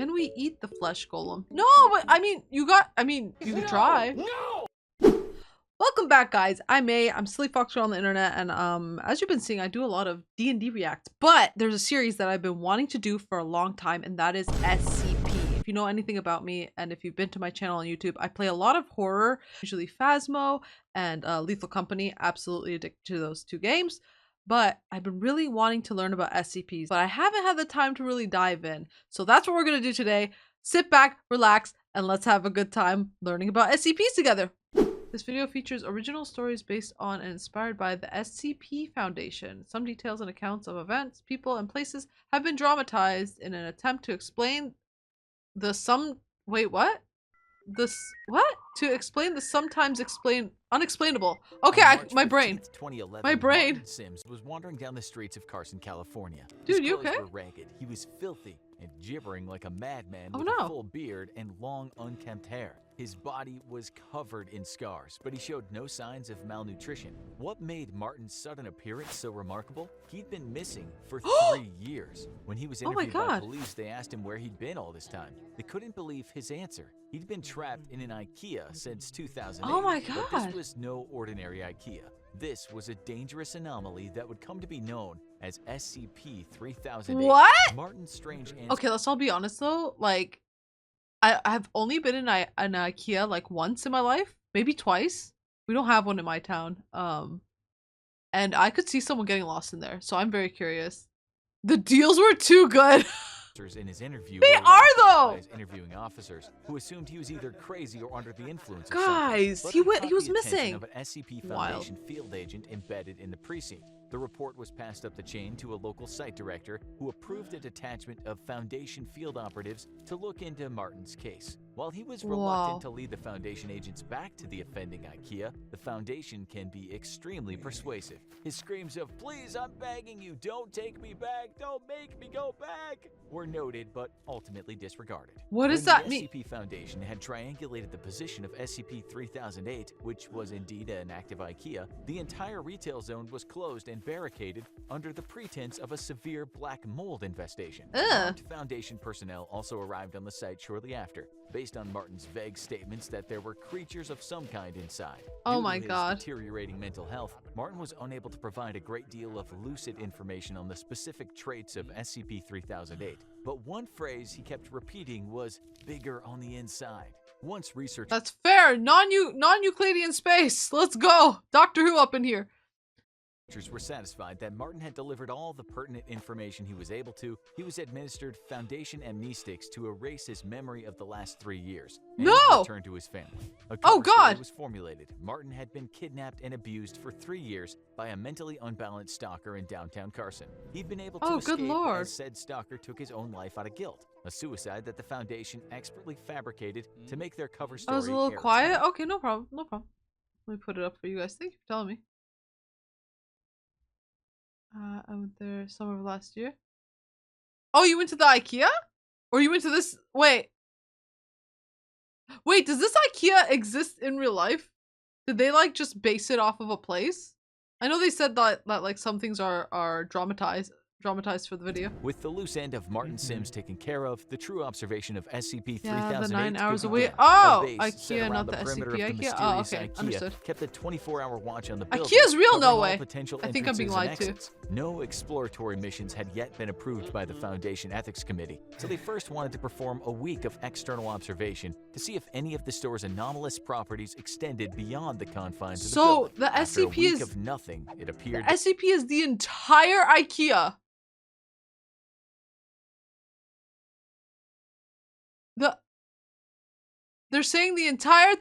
Can we eat the flesh golem? No, but I mean, you can try. No! Welcome back, guys. I'm May. I'm Silly Fox Girl on the internet, and as you've been seeing, I do a lot of D&D React. But there's a series that I've been wanting to do for a long time, and that is SCP. If you know anything about me, and if you've been to my channel on YouTube, I play a lot of horror, usually Phasmo and Lethal Company. Absolutely addicted to those two games. But I've been really wanting to learn about SCPs, but I haven't had the time to really dive in. So that's what we're going to do today. Sit back, relax, and let's have a good time learning about SCPs together. This video features original stories based on and inspired by the SCP Foundation. Some details and accounts of events, people, and places have been dramatized in an attempt to explain the sometimes unexplainable. Okay, my brain. Martin Sims was wandering down the streets of Carson, California. Dude, His you clothes okay? were ragged. He was filthy and gibbering like a madman Oh, with no. a full beard and long, unkempt hair. His body was covered in scars, but he showed no signs of malnutrition. What made Martin's sudden appearance so remarkable? He'd been missing for 3 years. When he was Oh my interviewed by God. police, they asked him where he'd been all this time. They couldn't believe his answer. He'd been trapped in an IKEA since 2008. Oh my But God. this was no ordinary IKEA. This was a dangerous anomaly that would come to be known as SCP-3008. What? Martin's strange answer. Okay, let's all be honest though. Like, I've only been in an IKEA like once in my life, maybe twice. We don't have one in my town. And I could see someone getting lost in there, so I'm very curious. The deals were too good. In his interview, They were are, laughed at though! by his interviewing officers, who assumed he was either crazy or under the influence of Guys, something. But he they was caught the attention missing. of an SCP Wild. Foundation field agent embedded in the precinct. The report was passed up the chain to a local site director, who approved a detachment of Foundation field operatives to look into Martin's case. While he was reluctant to lead the Foundation agents back to the offending IKEA, the Foundation can be extremely persuasive. His screams of, "Please, I'm begging you, don't take me back, don't make me go back," were noted but ultimately disregarded. What does When that the mean? SCP Foundation had triangulated the position of SCP-3008, which was indeed an active IKEA, the entire retail zone was closed and barricaded under the pretense of a severe black mold infestation. Ugh. Armed Foundation personnel also arrived on the site shortly after, based on Martin's vague statements that there were creatures of some kind inside. Oh Due to my his God. deteriorating mental health, Martin was unable to provide a great deal of lucid information on the specific traits of SCP-3008. But one phrase he kept repeating was, "bigger on the inside." Once researchers That's fair. Non-Euclidean space. Let's go. Doctor Who up in here. were satisfied that Martin had delivered all the pertinent information he was able to, he was administered Foundation amnestics to erase his memory of the last 3 years and No! return to his family. A Oh, cover story God! was formulated. Martin had been kidnapped and abused for 3 years by a mentally unbalanced stalker in downtown Carson. He'd been able to Oh, good escape Lord. as said stalker took his own life out of guilt, a suicide that the Foundation expertly fabricated to make their cover story I was a little airtight. quiet. Okay, no problem. No problem. Let me put it up for you guys. Thank you for telling me. I went there summer of last year. Oh, you went to the IKEA? Or you went to this? Wait, does this IKEA exist in real life? Did they like just base it off of a place? I know they said that like some things are dramatized for the video. With the loose end of Martin Sims taken care of, the true observation of SCP-3008 Yeah, the 9 hours could away. begin. Oh, A base set IKEA, around not the perimeter SCP of the IKEA. Oh, mysterious okay, IKEA understood. kept a 24-hour watch on the building. IKEA's real, covering no all way. potential I think I'm being entrances and lied to. exits. No exploratory missions had yet been approved by the Foundation Ethics Committee, so they first wanted to perform a week of external observation to see if any of the store's anomalous properties extended beyond the confines of the So building. the After a SCP week is of nothing, it the appeared SCP is the entire IKEA. They're saying the entire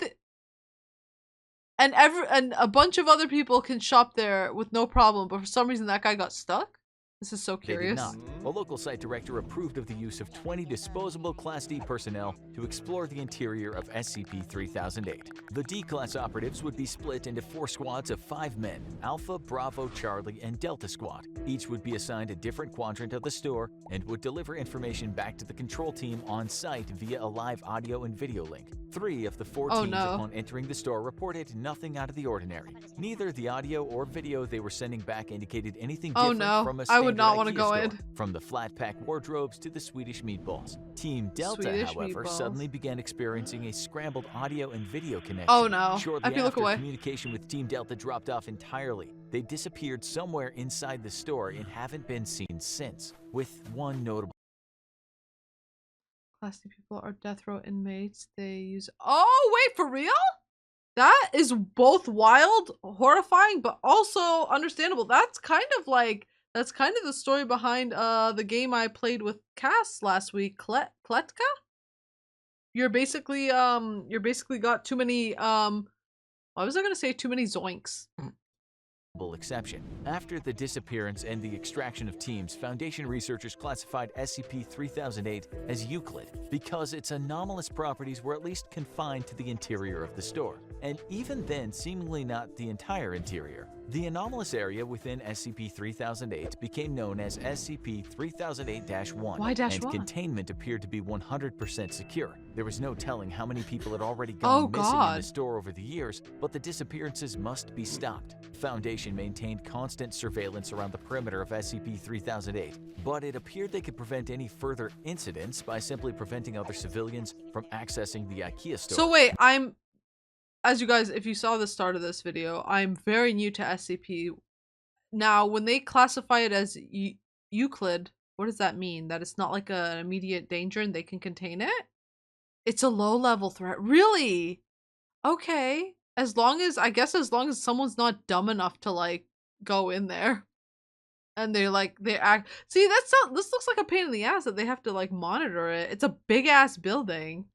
and a bunch of other people can shop there with no problem, but for some reason that guy got stuck. This is so They did curious. not. A local site director approved of the use of 20 disposable Class D personnel to explore the interior of SCP-3008. The D-Class operatives would be split into 4 squads of 5 men, Alpha, Bravo, Charlie, and Delta Squad. Each would be assigned a different quadrant of the store and would deliver information back to the control team on site via a live audio and video link. 3 of the 4 Oh, teams no. upon entering the store reported nothing out of the ordinary. Neither the audio or video they were sending back indicated anything Oh different no, from a I would standard not want to IKEA go store, in. from the flat-pack wardrobes to the Swedish meatballs. Team Delta, Swedish however, meatballs. suddenly began experiencing a scrambled audio and video connection. Oh no. Shortly look after, away. communication with Team Delta dropped off entirely. They disappeared somewhere inside the store and haven't been seen since, with one notable. Class C people are death row inmates. They use. Oh wait, for real? That is both wild, horrifying, but also understandable. That's kind of the story behind the game I played with Cass last week, Kletka. You're basically got too many what was I gonna say? Too many zoinks. Exception. After the disappearance and the extraction of teams, Foundation researchers classified SCP-3008 as Euclid because its anomalous properties were at least confined to the interior of the store, and even then seemingly not the entire interior. The anomalous area within SCP-3008 became known as SCP-3008-1, Why -1? and containment appeared to be 100% secure. There was no telling how many people had already gone missing in the store over the years, but the disappearances must be stopped. Foundation maintained constant surveillance around the perimeter of SCP-3008, but it appeared they could prevent any further incidents by simply preventing other civilians from accessing the IKEA store. So wait, as you guys, if you saw the start of this video, I'm very new to SCP. Now, when they classify it as Euclid, what does that mean? That it's not like an immediate danger and they can contain it? It's a low-level threat. Really? Okay. As long as someone's not dumb enough to like go in there and they act. See, this looks like a pain in the ass that they have to like monitor it. It's a big ass building.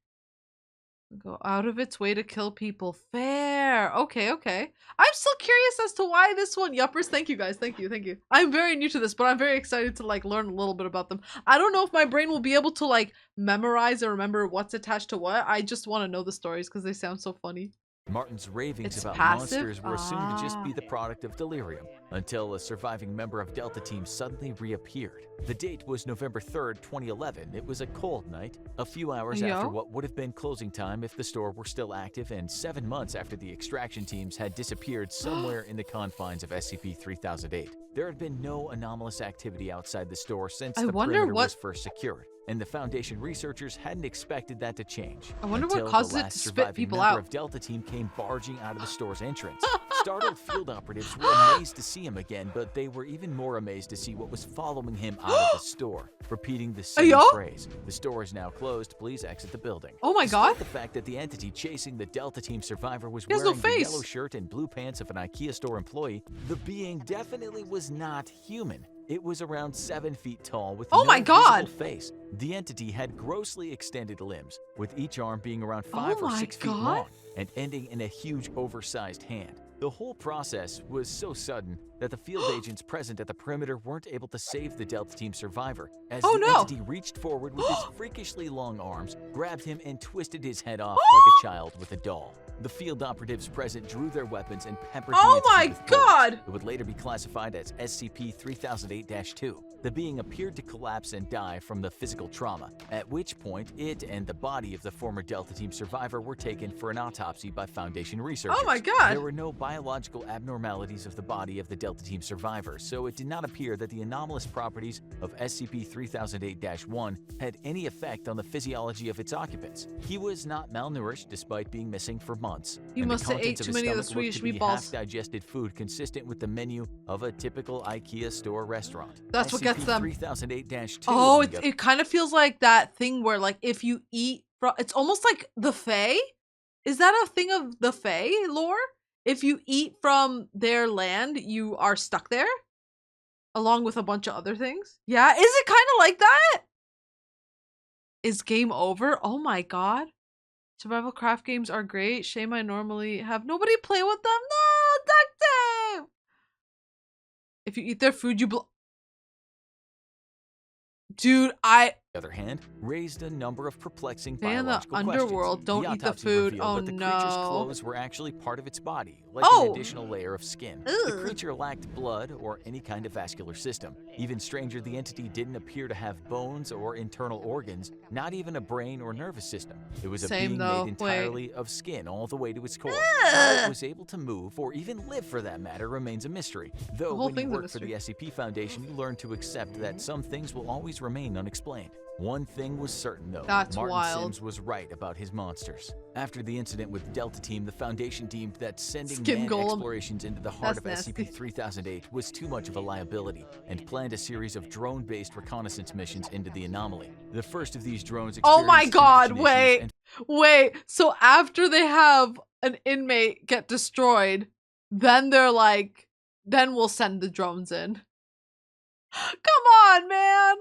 Go out of its way to kill people. Fair. Okay. I'm still curious as to why this one. Yuppers, thank you guys. Thank you. I'm very new to this, but I'm very excited to like learn a little bit about them. I don't know if my brain will be able to like memorize or remember what's attached to what. I just want to know the stories because they sound so funny. Martin's ravings It's about passive? monsters were assumed to just be the product of delirium, until a surviving member of Delta Team suddenly reappeared. The date was November 3rd, 2011. It was a cold night, a few hours after what would have been closing time if the store were still active, and 7 months after the extraction teams had disappeared somewhere in the confines of SCP-3008. There had been no anomalous activity outside the store since the perimeter was first secured, and the Foundation researchers hadn't expected that to change. I wonder until what causes the it last to spit surviving people member out. of Delta Team came barging out of the store's entrance. Startled field operatives were amazed to see him again, but they were even more amazed to see what was following him out of the store, repeating the same phrase: "The store is now closed, please exit the building." Oh my god! Despite the fact that the entity chasing the Delta Team survivor was He has wearing no the face. yellow shirt and blue pants of an IKEA store employee, the being definitely was not human. It was around 7 feet tall with no visible face. The entity had grossly extended limbs, with each arm being around 5 or 6 feet long and ending in a huge oversized hand. The whole process was so sudden that the field agents present at the perimeter weren't able to save the Delta Team survivor, as the entity reached forward with his freakishly long arms, grabbed him, and twisted his head off like a child with a doll. The field operatives present drew their weapons and peppered the entity with bullets. It would later be classified as SCP-3008-2. The being appeared to collapse and die from the physical trauma, at which point it and the body of the former Delta Team survivor were taken for an autopsy by Foundation researchers. Oh my god! There were no biological abnormalities of the body of the Delta Team survivor, so it did not appear that the anomalous properties of SCP-3008-1 had any effect on the physiology of its occupants. He was not malnourished despite being missing for months. He must have ate too many of the Swedish meatballs. Half-digested food consistent with the menu of a typical IKEA store restaurant. That's what gets them. 3008-2. Oh, it kind of feels like that thing where like if you eat from, it's almost like the Fae. Is that a thing of the Fae lore? If you eat from their land, you are stuck there, along with a bunch of other things. Yeah, is it kind of like that? Is game over? Oh my god. Survival craft games are great. Shame I normally have nobody play with them. No, duct tape! If you eat their food, you Dude, the other hand, raised a number of perplexing Stay in the biological underworld. questions. Don't The eat the autopsy food. revealed Oh that the creature's no. clothes were actually part of its body, like an Oh. additional layer of skin. The Ugh. creature lacked blood or any kind of vascular system. Even stranger, the entity didn't appear to have bones or internal organs, not even a brain or nervous system. It was a Same being though. made entirely of skin all the way to its core. How it was able to move, or even live for that matter, remains a mystery. Though whole when you thing's a work for the mystery. SCP Foundation, you learn to accept that some things will always remain unexplained. One thing was certain, though. That's Martin wild. Sims was right about his monsters. After the incident with Delta Team, the Foundation deemed that sending Skin manned golem. explorations into the heart That's of nasty. SCP-3008 was too much of a liability, and planned a series of drone-based reconnaissance missions into the anomaly. The first of these drones Oh my experienced god, connection issues wait. So after they have an inmate get destroyed, then they're like, then we'll send the drones in. Come on, man.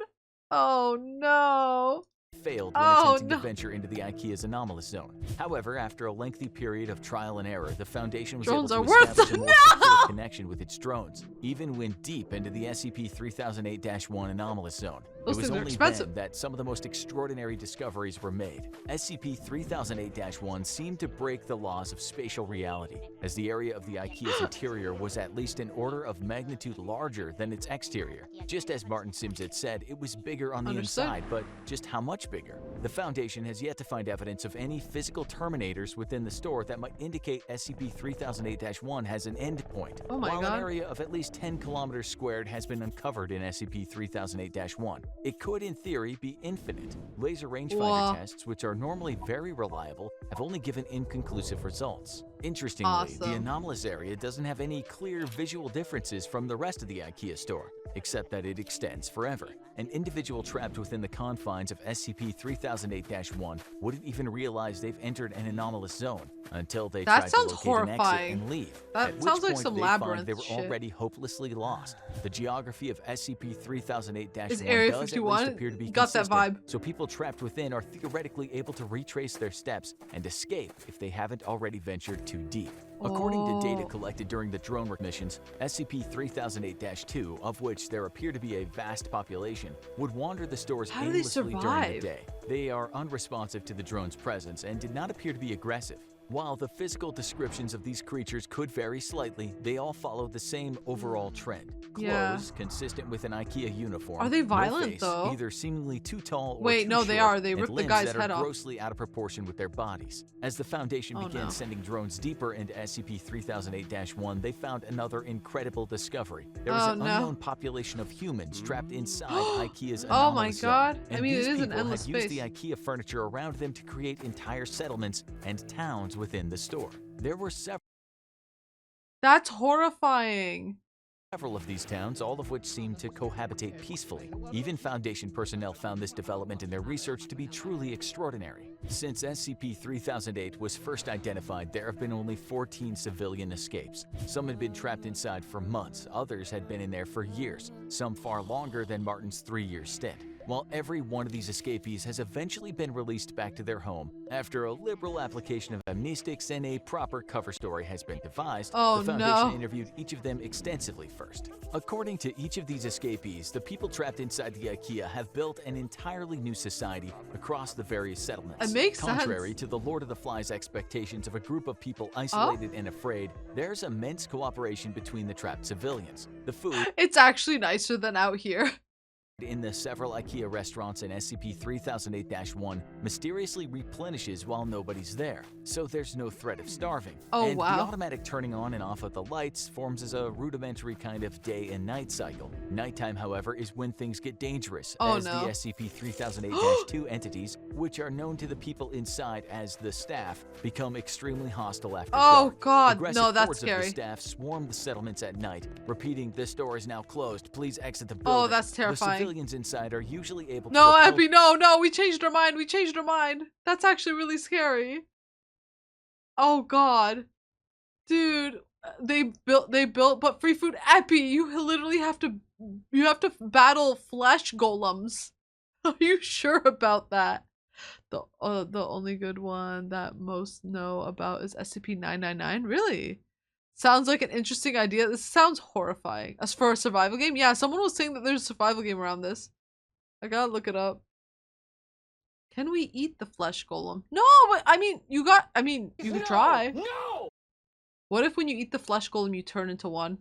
Oh no. failed when attempting to venture into the IKEA's anomalous zone. However, after a lengthy period of trial and error, the Foundation was Drones able are to worth establish a it. more No! secure connection with its drones, even when deep into the SCP-3008-1 anomalous zone. Those it was things are only expensive. then that some of the most extraordinary discoveries were made. SCP-3008-1 seemed to break the laws of spatial reality, as the area of the IKEA's interior was at least an order of magnitude larger than its exterior. Just as Martin Sims had said, it was bigger on the Understood. inside, but just how much bigger? The Foundation has yet to find evidence of any physical terminators within the store that might indicate SCP-3008-1 has an endpoint. Oh my While god. an area of at least 10 kilometers squared has been uncovered in SCP-3008-1, it could in theory be infinite. Laser rangefinder Whoa. tests, which are normally very reliable, have only given inconclusive results. Interestingly, the Awesome. anomalous area doesn't have any clear visual differences from the rest of the IKEA store, except that it extends forever. An individual trapped within the confines of SCP-3008-1 wouldn't even realize they've entered an anomalous zone until they That tried to sounds locate an exit horrifying. and leave. That at which sounds like point some they labyrinth find they were shit. already hopelessly lost. The geography of SCP-3008-1 Is Area does at 51? least appear to be Got that consistent, vibe. so people trapped within are theoretically able to retrace their steps and escape if they haven't already ventured too deep. According to data Oh. collected during the drone work missions, SCP-3008-2, of which there appear to be a vast population, would wander the stores How do they aimlessly during the survive? day. They are unresponsive to the drone's presence and did not appear to be aggressive. While the physical descriptions of these creatures could vary slightly, they all follow the same overall trend. Clothes Yeah. consistent with an IKEA uniform. Are they no violent, face, though? Either seemingly too tall or Wait, too no, they short, are. They and ripped the limbs guy's that head are off. grossly out of proportion with their bodies. As the Foundation Oh, began no. sending drones deeper into SCP-3008-1, they found another incredible discovery. There was Oh, an no. unknown population of humans trapped inside IKEA's Oh my anomalous zone, god. I and mean, it these is an people endless had used space. the IKEA furniture around them to create entire settlements and towns within the store. There were That's horrifying. several of these towns, all of which seemed to cohabitate peacefully. Even Foundation personnel found this development in their research to be truly extraordinary. Since SCP-3008 was first identified, there have been only 14 civilian escapes. Some had been trapped inside for months, others had been in there for years, some far longer than Martin's 3-year stint. While every one of these escapees has eventually been released back to their home, after a liberal application of amnestics and a proper cover story has been devised, Oh, the Foundation no. interviewed each of them extensively first. According to each of these escapees, the people trapped inside the IKEA have built an entirely new society across the various settlements. It makes Contrary sense. to the Lord of the Flies expectations of a group of people isolated and afraid, there's immense cooperation between the trapped civilians. The food It's actually nicer than out here. in the several IKEA restaurants in SCP-3008-1 mysteriously replenishes while nobody's there, so there's no threat of starving. Oh, and wow. the automatic turning on and off of the lights forms as a rudimentary kind of day and night cycle. Nighttime, however, is when things get dangerous, Oh, as no. the SCP-3008-2 entities, which are known to the people inside as the staff, become extremely hostile after Oh dark. god, Aggressive no, that's hordes of scary. the staff swarm the settlements at night, repeating, "This door is now closed. Please exit the building." Oh, that's The terrifying. civilians inside are usually able to No, repel Epi, no, we changed our mind. We changed our mind. That's actually really scary. Oh god. Dude, they built but free food. Epi, you literally have to battle flesh golems. Are you sure about that? The only good one that most know about is SCP-999. Really? Sounds like an interesting idea. This sounds horrifying. As for a survival game, yeah, someone was saying that there's a survival game around this. I gotta look it up. Can we eat the flesh golem? No, but I mean, you could try. No! What if when you eat the flesh golem, you turn into one?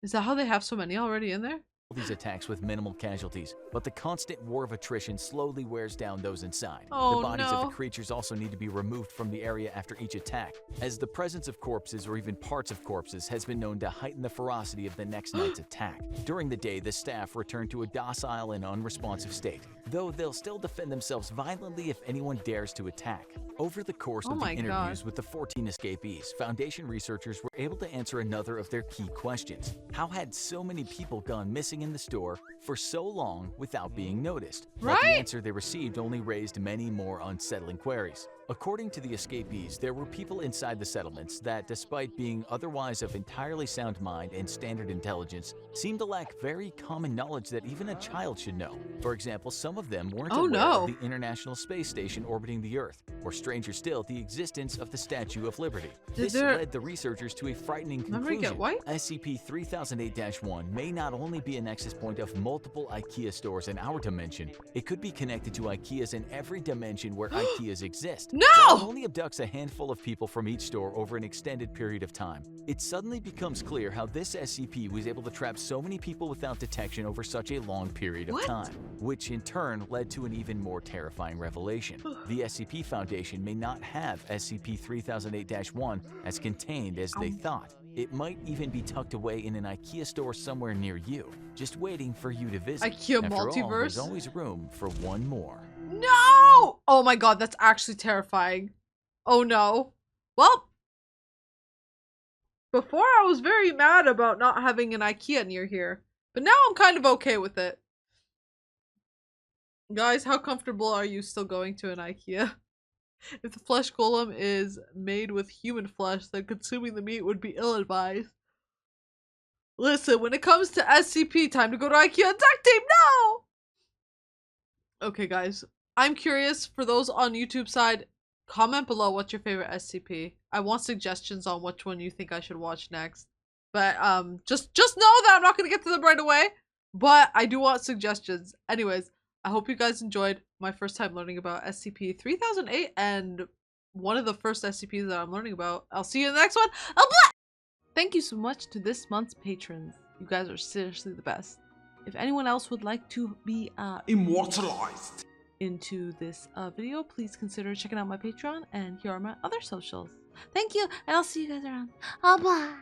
Is that how they have so many already in there? These attacks with minimal casualties, but the constant war of attrition slowly wears down those inside. Oh, the bodies of no. the creatures also need to be removed from the area after each attack, as the presence of corpses or even parts of corpses has been known to heighten the ferocity of the next night's attack. During the day, the staff return to a docile and unresponsive state, though they'll still defend themselves violently if anyone dares to attack. Over the course Oh of the my interviews God. with the 14 escapees, Foundation researchers were able to answer another of their key questions. How had so many people gone missing in the store for so long without being noticed? But the Right? answer they received only raised many more unsettling queries. According to the escapees, there were people inside the settlements that, despite being otherwise of entirely sound mind and standard intelligence, seemed to lack very common knowledge that even a child should know. For example, some of them weren't Oh, aware no. of the International Space Station orbiting the Earth, or stranger still, the existence of the Statue of Liberty. This led the researchers to a frightening Remember you conclusion. get white? SCP-3008-1 may not only be a nexus point of multiple IKEA stores in our dimension, it could be connected to IKEAs in every dimension where IKEAs exist. No! While it only abducts a handful of people from each store over an extended period of time, it suddenly becomes clear how this SCP was able to trap so many people without detection over such a long period of What? time, which in turn led to an even more terrifying revelation. The SCP Foundation may not have SCP-3008-1 as contained as they thought. It might even be tucked away in an IKEA store somewhere near you, just waiting for you to visit. IKEA After all, multiverse? there's always room for one more. No! Oh my God, that's actually terrifying. Oh no. Well, before I was very mad about not having an IKEA near here, but now I'm kind of okay with it. Guys, how comfortable are you still going to an IKEA? If the flesh golem is made with human flesh, then consuming the meat would be ill-advised. Listen, when it comes to SCP, time to go to IKEA and duct tape, no! Okay, guys. I'm curious, for those on YouTube side, comment below what's your favorite SCP. I want suggestions on which one you think I should watch next. But, just know that I'm not gonna get to them right away, but I do want suggestions. Anyways, I hope you guys enjoyed my first time learning about SCP-3008 and one of the first SCPs that I'm learning about. I'll see you in the next one. Thank you so much to this month's patrons. You guys are seriously the best. If anyone else would like to be Immortalized. into this video, please consider checking out my Patreon, and here are my other socials. Thank you, and I'll see you guys around. Bye.